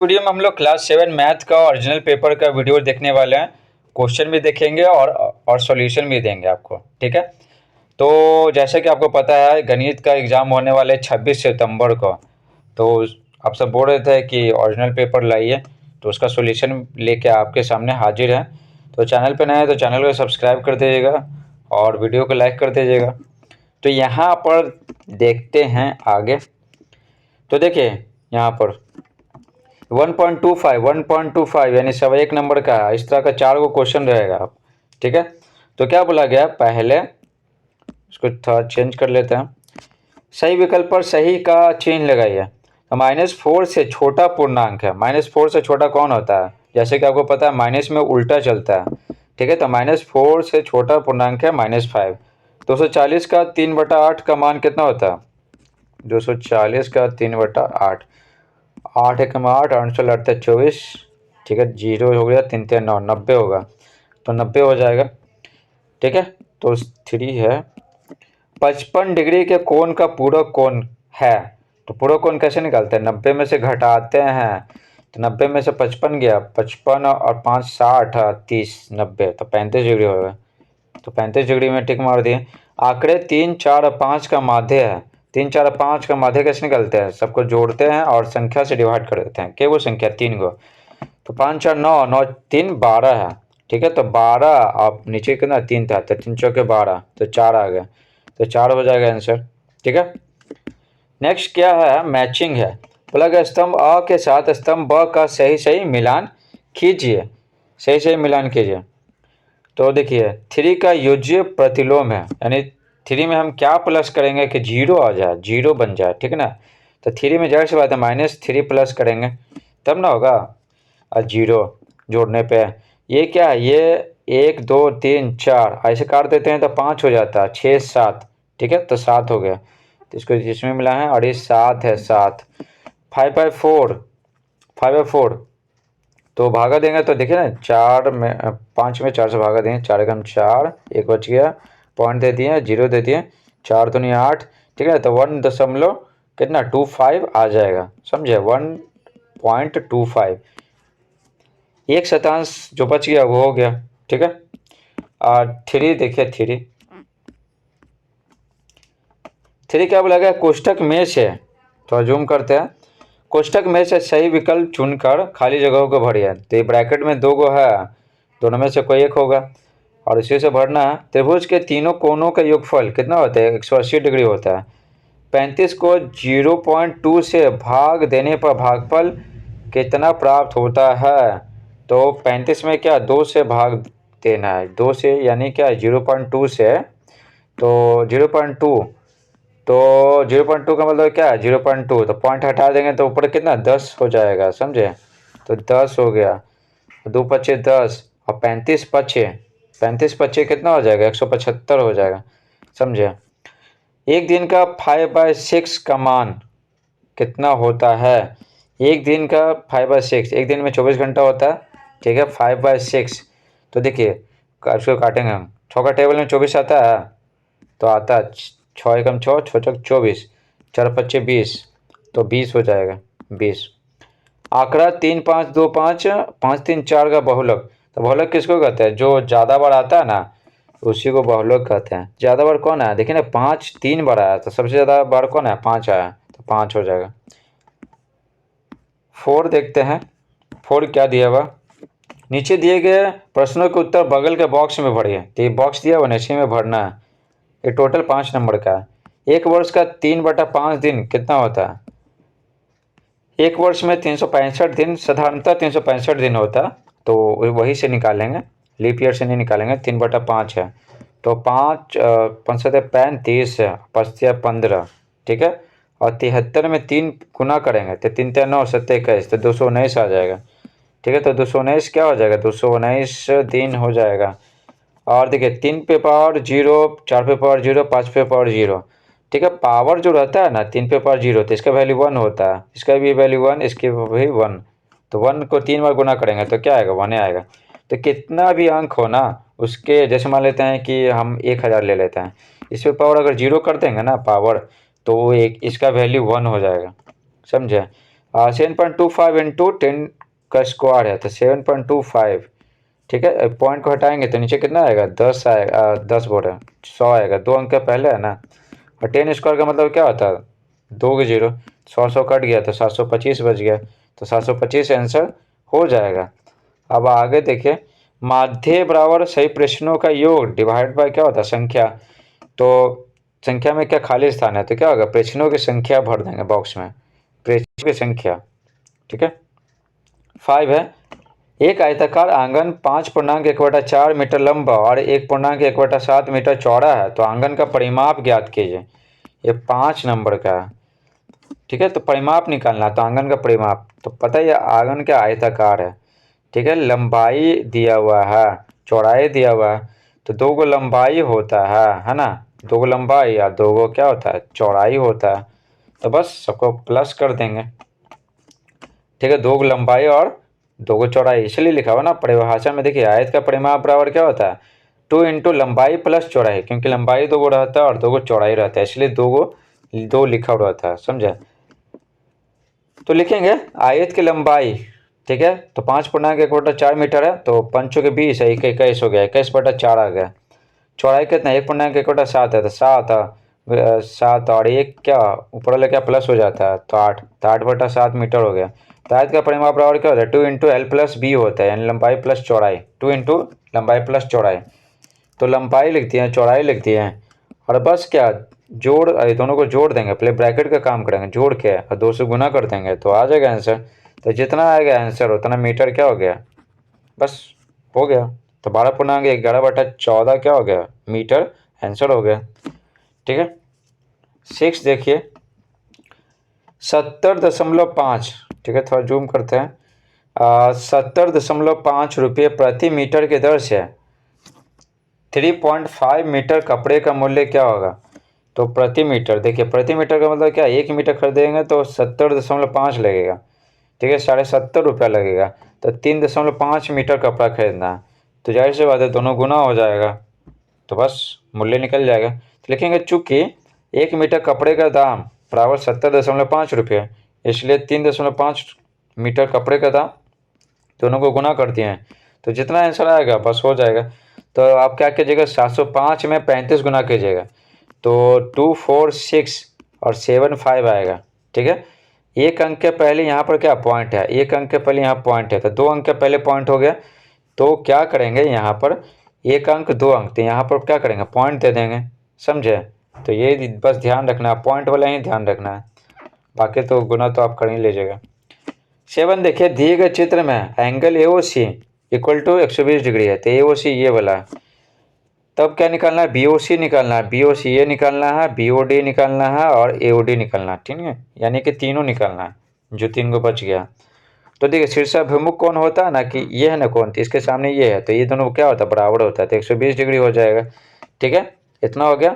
Video में हम लोग क्लास 7 मैथ का ओरिजिनल पेपर का वीडियो देखने वाले हैं। क्वेश्चन भी देखेंगे और सॉल्यूशन भी देंगे आपको। ठीक है, तो जैसे कि आपको पता है गणित का एग्ज़ाम होने वाले 26 सितंबर को। तो आप सब बोल रहे थे कि ओरिजिनल पेपर लाइए, तो उसका सॉल्यूशन लेके आपके सामने हाजिर है। तो चैनल पे नए हैं तो चैनल को सब्सक्राइब कर दीजिएगा और वीडियो को लाइक कर दीजिएगा। तो यहाँ पर देखते हैं आगे। तो देखिए यहाँ पर 1.25 यानी 1.25 नंबर का है। इस तरह का 4 गो क्वेश्चन रहेगा। आप ठीक है, तो क्या बोला गया, पहले इसको थोड़ा चेंज कर लेते हैं। सही विकल्प पर सही का चिन्ह लगाइए। तो -4 से छोटा पूर्णांक है। -4 से छोटा कौन होता है? जैसे कि आपको पता है माइनस में उल्टा चलता है। ठीक है, तो -4 से छोटा पूर्णांक है -5। 240 का 3/8 का मान कितना होता है? 240 का 3/8, 8 एकम 8, 8 लड़ते 24। ठीक है, 0 हो गया, 3 3 9, 90 होगा। तो 90 हो जाएगा। ठीक है, तो 3 है। 55 डिग्री के कोण का पूरक कोण है। तो पूरक कोण कैसे निकालते हैं? 90 में से घटाते हैं। तो 90 में से 55 गया, 55 और 5 60, 30, 90, तो 35 डिग्री होगा। तो 35 डिग्री में टिक मार दिए। आंकड़े 3 4 और 5 का माध्य है। 3 4 और 5 का माध्य कैसे निकलते हैं? सबको जोड़ते हैं और संख्या से डिवाइड कर देते हैं। क्या वो संख्या? 3 गो। तो 5 4 9, 9 3 12 है। ठीक है, तो 12 आप नीचे कितना 3 था, तो 3 चौके 12, तो 4 आ गया। तो 4 हो जाएगा आंसर। ठीक है, नेक्स्ट क्या है? मैचिंग है। बोला गया स्तंभ अ के साथ स्तंभ ब का सही सही मिलान कीजिए। सही सही मिलान कीजिए। तो देखिए 3 का योज्य प्रतिलोम है, यानी 3 में हम क्या प्लस करेंगे कि 0 आ जाए, 0 बन जाए। ठीक है ना, तो 3 में जाहिर सी बात है -3 प्लस करेंगे तब ना होगा। और 0 जोड़ने पे ये क्या है, ये 1 2 3 4 ऐसे काट देते हैं तो 5 हो जाता है, 6 7। ठीक है, तो 7 हो गया। तो इसको जिसमें मिला है और ये 7 है, 7। 5/4, 5/4 तो भागा देंगे तो देखिए ना, 4 में 5 में 4 से भागा देंगे, 4 एकम 4, एक बच गया, पॉइंट दे दिए, 0 दे दिए, 4 दूनी 8। ठीक है, तो 1 दशमलव कितना 25 आ जाएगा। समझे? 1.25, एक शतांश जो बच गया वो हो गया। ठीक है, और 3 देखिए, 3 क्या बोला गया? कोष्ठक में से, थोड़ा जूम करते हैं, कोष्ठक में से सही विकल्प चुनकर खाली जगहों को भरिए। तो ये ब्रैकेट में 2 गो है, दोनों में से कोई एक होगा और इसी से भरना है। त्रिभुज के तीनों कोनों का योगफल कितना होता है? 180 डिग्री होता है। 35 को 0.2 से भाग देने पर भागफल कितना प्राप्त होता है? तो 35 में क्या 2 से भाग देना है, 2 से यानी क्या 0.2 से, तो 0.2, तो 0.2 का मतलब क्या है 0.2, तो पॉइंट हटा देंगे तो ऊपर कितना 10 हो जाएगा। समझे? तो 10 हो गया, 2 पच्चे 10 और 35 पच्चे, 35 पच्चे कितना हो जाएगा? 175 हो जाएगा। समझे? एक दिन का 5/6 का मान कितना होता है? एक दिन का 5/6, एक दिन में 24 घंटा होता है। ठीक है, 5/6, तो देखिए इसको काटेंगे हम। 6 का टेबल में 24 आता है, तो आता है 6 एकम 6, 6 चौक 24, 4 पच्चे 20, तो 20 हो जाएगा, 20। आंकड़ा 3 5 2 5, 5 3 4 का बहुलक। तो बहुलक किसको कहते हैं? जो ज़्यादा बार आता है ना, उसी को बहुलक कहते हैं। ज़्यादा बार कौन आया? देखिए ना, 5 3 बार आया, तो सबसे ज़्यादा बार कौन है? 5 आया, तो 5 हो जाएगा। 4 देखते हैं। 4 क्या दिया हुआ? नीचे दिए गए प्रश्नों के उत्तर बगल के बॉक्स में भरिए। तो ये बॉक्स दिया हुआ, इसी में भरना है। ये टोटल 5 नंबर का है। एक वर्ष का 3/5 दिन कितना होता है? एक वर्ष में 365 दिन, साधारणतः 365 दिन होता है, तो वही से निकालेंगे, लीप ईयर से नहीं निकालेंगे। 3/5 है, तो 5 5 35, 5 15। ठीक है, और 73 में 3 गुना करेंगे तो 3 3 9 7 21, तो 219 आ जाएगा। ठीक है, तो 219 क्या हो जाएगा? 219 दिन हो जाएगा। और देखिए 3 पे पावर 0, 4 पे पावर 0, 5 पे पावर 0। ठीक है, पावर जो रहता है ना 3 पे पावर 0, तो इसका वैल्यू 1 होता है, इसका भी वैल्यू 1, इसकी भी 1। तो 1 को 3 बार गुना करेंगे तो क्या आएगा? 1 आएगा। तो कितना भी अंक हो ना उसके, जैसे मान लेते हैं कि हम 1000 ले लेते हैं, इस पे पावर अगर 0 कर देंगे ना पावर, तो एक इसका वैल्यू 1 हो जाएगा। समझे? 7.25 इंटू 10 का स्क्वायर है तो 7.25, ठीक है। पॉइंट को हटाएंगे तो नीचे कितना आएगा, 10 आएगा, 10 बोल रहे 100 आएगा, 2 अंक का पहले है ना। और 10 स्क्वायर का मतलब क्या होता है, 2 के 0, 100 कट गया तो 725 बच गया, तो 725 आंसर हो जाएगा। अब आगे देखिए, माध्य बराबर सही प्रश्नों का योग डिवाइड बाय क्या होता है, संख्या। तो संख्या में क्या खाली स्थान है तो क्या होगा, प्रश्नों की संख्या भर देंगे बॉक्स में, प्रश्नों की संख्या, ठीक है। 5 है, एक आयताकार आंगन 5.1/4 मीटर लंबा और 1.1/7 मीटर चौड़ा है, तो आंगन का परिमाप ज्ञात कीजिए। ये 5 नंबर का है, ठीक है। तो परिमाप निकालना, तो आंगन का परिमाप तो पता ही है, आंगन क्या आयताकार है, ठीक है। लंबाई दिया हुआ है, चौड़ाई दिया हुआ है, तो 2 गो लंबाई होता है ना, 2 गो लंबाई या 2 गो क्या होता है, चौड़ाई होता है। तो बस सबको प्लस कर देंगे, ठीक है। 2 गो लंबाई और 2 गो चौड़ाई, इसलिए लिखा हुआ ना परिभाषा में, देखिए आयत का परिमाप बराबर क्या होता है, 2 इंटू लंबाई प्लस चौड़ाई, क्योंकि लंबाई 2 गो रहता है और 2 गो चौड़ाई रहता है, इसलिए 2 लिखा हुआ रहता है, समझे। तो लिखेंगे आयत की लंबाई, ठीक है। तो 5.1/4 मीटर है, तो 5 के 20 है, 21 हो गया, 21/4 आ गया। चौड़ाई कितना, 1.1/7 है, तो 7 और 1 क्या ऊपर वाले क्या प्लस हो जाता है, तो 8, तो 8/7 मीटर हो गया। तो आयत का परिमाप बराबर क्या होता है, 2 इंटू एल प्लस बी होता है, यानी लंबाई प्लस चौड़ाई, 2 इंटू लंबाई प्लस चौड़ाई। तो लंबाई लिख दिए, चौड़ाई लिख दिए, और बस क्या जोड़, दोनों को जोड़ देंगे, पहले ब्रैकेट का काम करेंगे, जोड़ के और 2 से गुना कर देंगे तो आ जाएगा आंसर। तो जितना आएगा आंसर उतना मीटर क्या हो गया, बस हो गया। तो 12.11/14 क्या हो गया, मीटर आंसर हो गया, ठीक है। 6 देखिए, 70.5, ठीक है, थोड़ा जूम करते हैं। 70.5 रुपये प्रति मीटर की दर से 3.5 मीटर कपड़े का मूल्य क्या होगा। तो प्रति मीटर, देखिए प्रति मीटर का मतलब क्या, 1 मीटर खरीदेंगे तो 70.5 लगेगा, ठीक है, 70.5 लगेगा। तो 3.5 मीटर कपड़ा खरीदना है, तो जाहिर सी बात है दोनों गुना हो जाएगा, तो बस मूल्य निकल जाएगा। तो लिखेंगे चूँकि 1 मीटर कपड़े का दाम बराबर 70.5 रुपये, इसलिए 3.5 मीटर कपड़े का दाम, दोनों को गुना कर दिए हैं, तो जितना आंसर आएगा बस हो जाएगा। तो आप क्या कीजिएगा, 705 में 35 गुना कीजिएगा, तो 246 और 75 आएगा, ठीक है। एक अंक के पहले यहाँ पर क्या पॉइंट है, एक अंक के पहले यहाँ पॉइंट है, तो 2 अंक के पहले पॉइंट हो गया, तो क्या करेंगे यहाँ पर, एक अंक 2 अंक, तो यहाँ पर क्या करेंगे, पॉइंट दे देंगे, समझे। तो ये बस ध्यान रखना है, पॉइंट वाला ही ध्यान रखना है, बाकी तो गुना तो आप कर ही लीजिएगा। 7 देखिए, दिए गए चित्र में angle A O C equal to 120 degree है, तो ए ओ सी ये वाला है। तब क्या निकालना है, बी ओ सी निकालना है, बी ओ सी ये निकालना है, बी ओ डी निकालना है और ए ओ डी निकालना है, ठीक है, यानी कि तीनों निकालना है, जो 3 को बच गया। तो देखिए शीर्षाभिमुख कौन होता है ना, कि ये है ना कौन, तो इसके सामने ये है, तो ये दोनों क्या होता है, बराबर होता है, तो 120 डिग्री हो जाएगा, ठीक है, इतना हो गया।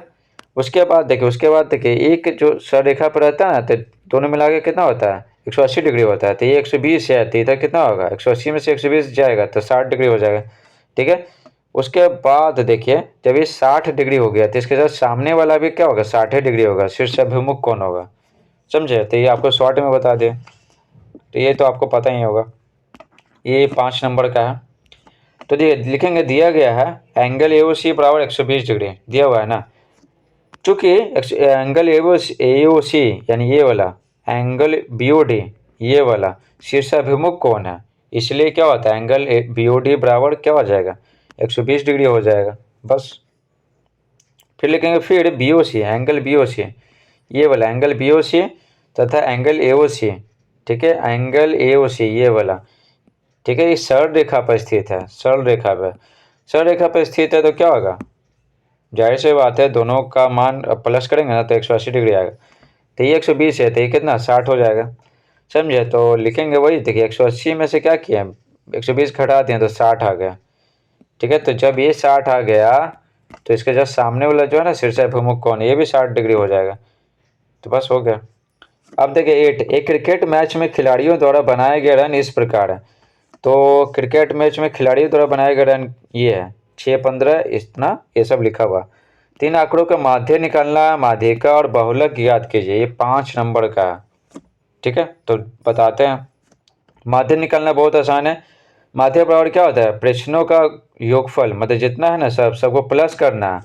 उसके बाद देखिए एक जो सररेखा पर रहता है ना, तो दोनों मिला के कितना होता है, 180 डिग्री होता है, तो ये 120 है, तो इधर कितना होगा, 180 में से 120 जाएगा तो 60 डिग्री हो जाएगा, ठीक है। उसके बाद देखिए जब ये 60 डिग्री हो गया, तो इसके साथ सामने वाला भी क्या होगा, 60 डिग्री होगा, शीर्षाभिमुख कौन होगा, समझे। तो ये आपको शॉर्ट में बता दें, तो ये तो आपको पता ही होगा, ये 5 नंबर का है। तो लिखेंगे, दिया गया है एंगल ए ओ सी बराबर 120 डिग्री दिया हुआ है ना, चूँकि एंगल ए ओ सी यानी ये वाला, एंगल बी ओ डी ये वाला शीर्षाभिमुख कौन है, इसलिए क्या होता है, एंगल बी ओ डी बराबर क्या हो जाएगा, 120 डिग्री हो जाएगा, बस। फिर लिखेंगे, फिर बी ओ सी, एंगल बी ओ सी ये वाला, एंगल बी ओ सी तथा एंगल ए ओ सी, ठीक है, एंगल ए ओ सी ये वाला, ठीक है, ये सरल रेखा पर स्थित है, सरल रेखा पर स्थित है, तो क्या होगा, जाहिर सी बात है दोनों का मान प्लस करेंगे ना तो 180 डिग्री आएगा, तो ये 120 है, तो ये कितना 60 हो जाएगा, समझे। तो लिखेंगे वही, देखिए 180 में से क्या किया, 120 घटा दिए तो 60 आ गया, ठीक है। तो जब ये 60 आ गया, तो इसके जस्ट सामने वाला जो है ना शीर्षाभिमुख कोण, ये भी 60 डिग्री हो जाएगा, तो बस हो गया। अब देखिए 8, एक क्रिकेट मैच में खिलाड़ियों द्वारा बनाए गए रन इस प्रकार है। तो क्रिकेट मैच में खिलाड़ियों द्वारा बनाए गए रन ये है 6-15 इतना, ये सब लिखा हुआ। 3 आंकड़ों का माध्य निकालना, माध्यिका और बहुलक ज्ञात कीजिए, ये 5 नंबर का। ठीक है, तो बताते हैं। माध्य निकालना बहुत आसान है। माध्य बराबर क्या होता है, प्रश्नों का योगफल, मतलब जितना है ना सबको प्लस करना है,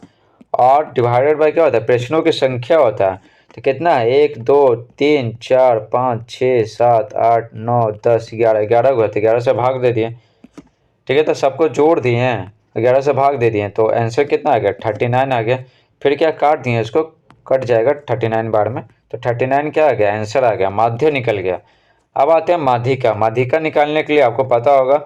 और डिवाइडेड बाय क्या होता है, प्रश्नों की संख्या होता है। तो कितना है, 1 2 3 4 5 6 7 8 9 10 11, 11 हुआ तो 11 से भाग दे दिए। ठीक है, तो सबको जोड़ दिए हैं, 11 से भाग दे दिए, तो आंसर कितना आ गया, 39 आ गया। फिर क्या, काट दिए इसको, कट जाएगा 39 बार में, तो 39 क्या आ गया, आंसर आ गया, माध्य निकल गया। अब आते हैं माध्यिका। माध्यिका निकालने के लिए आपको पता होगा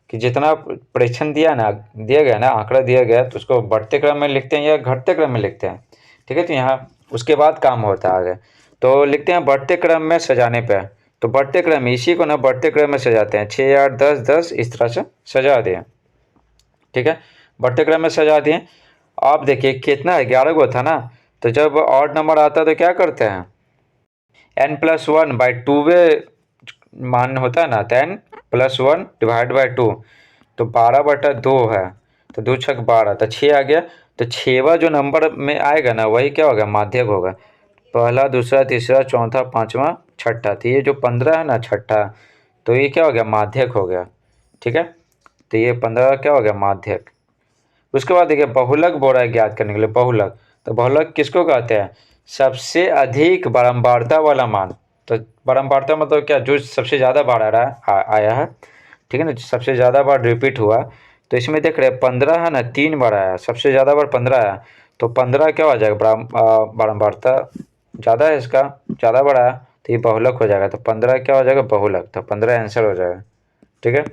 कि जितना प्रेक्षण दिया गया ना, आंकड़ा दिया गया, तो उसको बढ़ते क्रम में लिखते हैं या घटते क्रम में लिखते हैं। ठीक है, तो यहाँ उसके बाद काम होता है आगे। तो लिखते हैं बढ़ते क्रम में सजाने पे, तो बढ़ते क्रम में इसी को ना बढ़ते क्रम में सजाते हैं, 6 8 10 10 इस तरह से सजा दें। ठीक है, बढ़ते क्रम में सजा दिए। आप देखिए कितना है, 11 को था ना, तो जब ऑड नंबर आता है तो क्या करते हैं, n+1/2 मान होता है ना, तो n+1 डिवाइड बाई 2, तो 12/2 है, तो 2 छक 12, तो 6 आ गया। तो 6वां जो नंबर में आएगा ना, वही क्या होगा, माध्यक होगा। पहला दूसरा तीसरा चौथा पाँचवा छठा, तो ये जो 15 है ना, छठा, तो ये क्या हो गया, माध्यक हो गया। ठीक है, तो ये 15 क्या हो गया, माध्यक। उसके बाद देखिए बहुलक बोल रहा है ज्ञात करने के लिए, बहुलक। तो बहुलक किसको कहते हैं, सबसे अधिक बारंबारता वाला मान। तो बारंबारता मतलब क्या, जो सबसे ज़्यादा बार आया है। ठीक है ना, सबसे ज़्यादा बार रिपीट हुआ। तो इसमें देख रहे हैं 15 है ना, 3 बार आया, सबसे ज़्यादा बार 15 आया, तो 15 क्या हो जाएगा, बारंबारता ज़्यादा है, इसका ज़्यादा बार आया, तो ये बहुलक हो जाएगा। तो 15 क्या हो जाएगा, बहुलक, तो 15 आंसर हो जाएगा। ठीक है,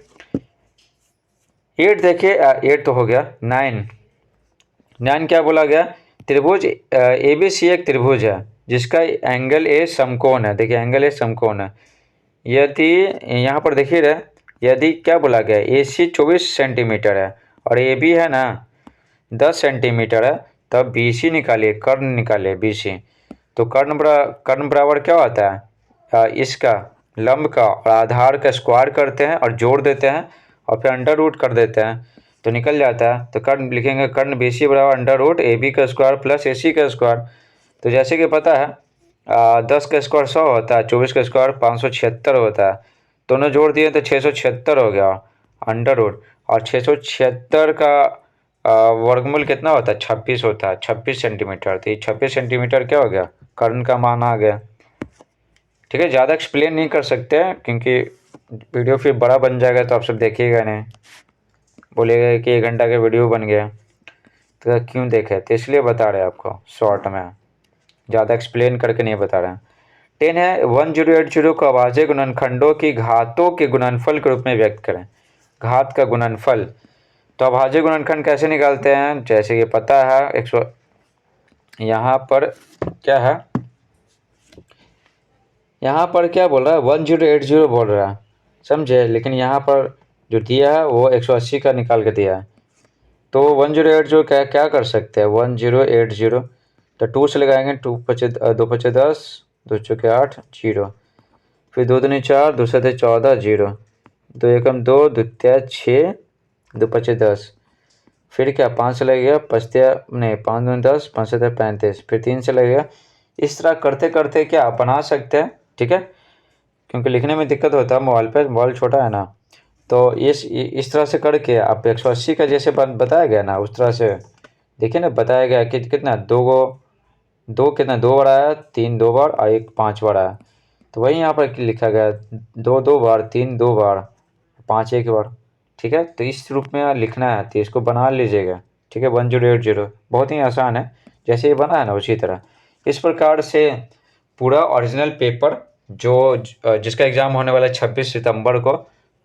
8 देखिए, 8 तो हो गया। 9 क्या बोला गया, त्रिभुज ए बी सी एक त्रिभुज है जिसका एंगल ए समकोण है। देखिए एंगल ए समकोण है, यदि यहाँ पर देखिए रहे, यदि क्या बोला गया, ए सी 24 सेंटीमीटर है और ए बी है ना 10 सेंटीमीटर है, तब बी सी निकालिए, कर्ण निकालिए बी सी। तो कर्ण बराबर क्या होता है, इसका लंब का और आधार का स्क्वायर करते हैं और जोड़ देते हैं और फिर अंडर रूट कर देते हैं, तो निकल जाता है। तो कर्ण लिखेंगे, कर्ण बी सी बराबर अंडर रूट ए बी का स्क्वायर प्लस ए सी का स्क्वायर। तो जैसे कि पता है 10 का स्क्वायर 100 होता है, 24 का स्क्वायर 576 होता है, दोनों जोड़ दिए तो 676 हो गया अंडर रूट। और 676 का वर्गमूल कितना होता है, 26 होता है, 26 सेंटीमीटर। तो ये 26 सेंटीमीटर क्या हो गया, कर्ण का मान आ गया। ठीक है, ज़्यादा एक्सप्लेन नहीं कर सकते क्योंकि वीडियो फिर बड़ा बन जाएगा, तो आप सब देखिएगा नहीं, बोलिएगा कि 1 घंटा का वीडियो बन गया, तो क्यों देखे, तो इसलिए बता रहे हैं आपको शॉर्ट में, ज़्यादा एक्सप्लेन करके नहीं बता रहे हैं। 10 है, 1080 को अभाज्य गुणनखंडों की घातों के गुणनफल के रूप में व्यक्त करें। घात का गुणनफल, तो अभाज्य गुणनखंड कैसे निकालते हैं, जैसे कि पता है 100, यहाँ पर क्या है, यहाँ पर क्या बोल रहा है, 1080 बोल रहा है, समझे, लेकिन यहाँ पर जो दिया है वो 180 का निकाल के दिया है। तो 1080 क्या क्या कर सकते हैं, 1080, तो 2 से लगाएंगे, 2 5 2 5 10, 2 चौके 8 जीरो, फिर 2 दूनी 4, 2 7 14 जीरो, 2 एकम 2, 2 तिया 6, 2 5 10, फिर क्या 5 से लगेगा, 5 तिया नहीं 5 दूनी 10, 5 7 35, फिर 3 से लगेगा। इस तरह करते करते क्या आप बना सकते हैं। ठीक है, क्योंकि लिखने में दिक्कत होता है मोबाइल पे, मोबाइल छोटा है ना, तो इस तरह से करके आप 180 का जैसे बताया गया ना, उस तरह से देखिए ना, बताया गया कि कितना दो कितना 2 बार आया, 3 2 बार और 1 5 बार आया, तो वही यहाँ पर लिखा गया 2 2 बार, 3 2 बार, 5 1 बार। ठीक है, तो इस रूप में लिखना है, तो इसको बना लीजिएगा। ठीक है, 1080 बहुत ही आसान है, जैसे ये बना है ना उसी तरह। इस प्रकार से पूरा ओरिजिनल पेपर जो जिसका एग्ज़ाम होने वाला है 26 सितंबर को,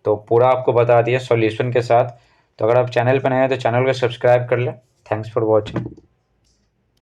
तो पूरा आपको बता दिया सॉल्यूशन के साथ। तो अगर आप चैनल पर नए हैं तो चैनल को सब्सक्राइब कर लें। Thanks for watching.